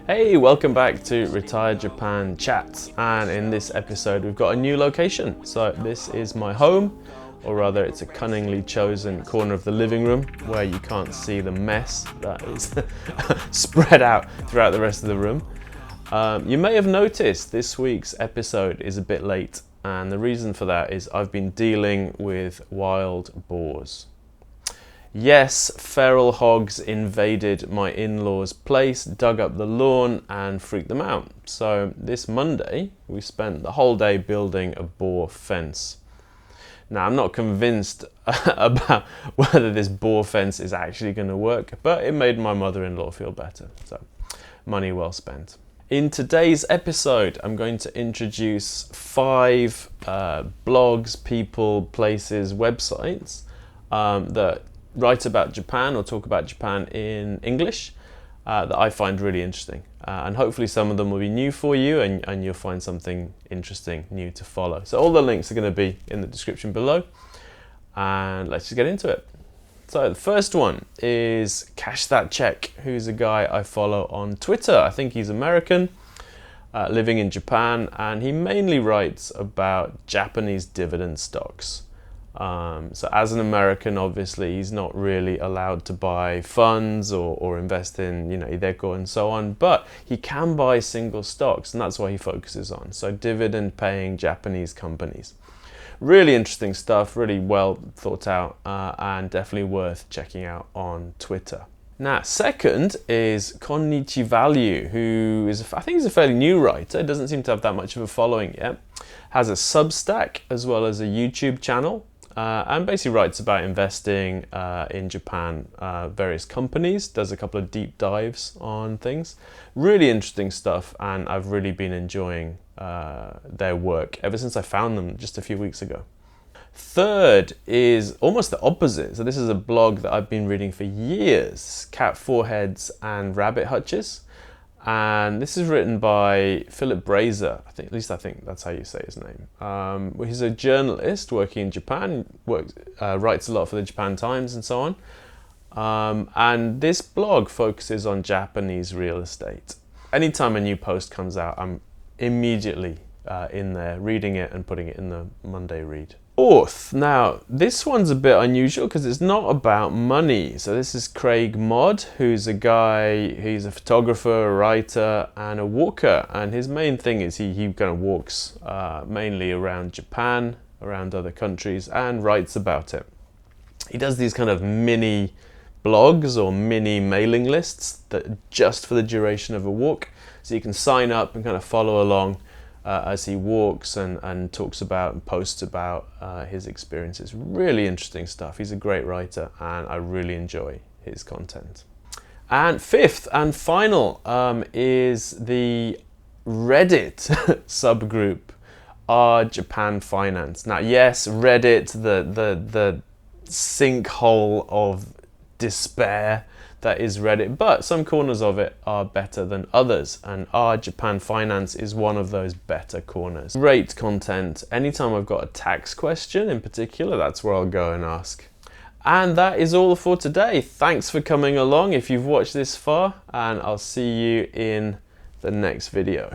Hey, welcome back to Retired Japan Chats, and in this episode we've got a new location. So this is my home, or rather it's a cunningly chosen corner of the living room where you can't see the mess that is spread out throughout the rest of the room. You may have noticed this week's episode is a bit late, and the reason for that is I've been dealing with wild boars. Yes, feral hogs invaded my in-laws' place, dug up the lawn and freaked them out. So this Monday, we spent the whole day building a boar fence. Now, I'm not convinced about whether this boar fence is actually going to work, but it made my mother-in-law feel better. So, money well spent. In today's episode, I'm going to introduce 5 blogs, people, places, websites that write about Japan or talk about Japan in English that I find really interesting. And hopefully some of them will be new for you and you'll find something interesting new to follow. So all the links are going to be in the description below. And let's just get into it. So the first one is Cash That Check, who's a guy I follow on Twitter. I think he's American, living in Japan, and he mainly writes about Japanese dividend stocks. So as an American, obviously, he's not really allowed to buy funds or invest in, Iveco and so on, but he can buy single stocks, and that's what he focuses on. So dividend-paying Japanese companies. Really interesting stuff, really well thought out, and definitely worth checking out on Twitter. Now, second is Konnichi Value, who is, I think he's a fairly new writer, doesn't seem to have that much of a following yet, has a Substack as well as a YouTube channel. And basically writes about investing in Japan, various companies, does a couple of deep dives on things. Really interesting stuff, and I've really been enjoying their work ever since I found them just a few weeks ago. Third is almost the opposite. So this is a blog that I've been reading for years, Cat Foreheads and Rabbit Hutches. And this is written by Philip Brazier. At least I think that's how you say his name. He's a journalist working in Japan, writes a lot for the Japan Times and so on. And this blog focuses on Japanese real estate. Anytime a new post comes out, I'm immediately in there reading it and putting it in the Monday read. Fourth, now this one's a bit unusual because it's not about money. So this is Craig Modd, who's a guy, he's a photographer, a writer and a walker, and his main thing is he kind of walks mainly around Japan, around other countries, and writes about it. He does these kind of mini blogs or mini mailing lists that are just for the duration of a walk, so you can sign up and kind of follow along as he walks and talks about and posts about his experiences. Really interesting stuff. He's a great writer and I really enjoy his content. And fifth and final is the Reddit subgroup Japan Finance. Now yes, Reddit, the sinkhole of despair that is Reddit, but some corners of it are better than others, and Japan Finance is one of those better corners. Great content. Anytime I've got a tax question in particular, that's where I'll go and ask. And that is all for today. Thanks for coming along if you've watched this far, and I'll see you in the next video.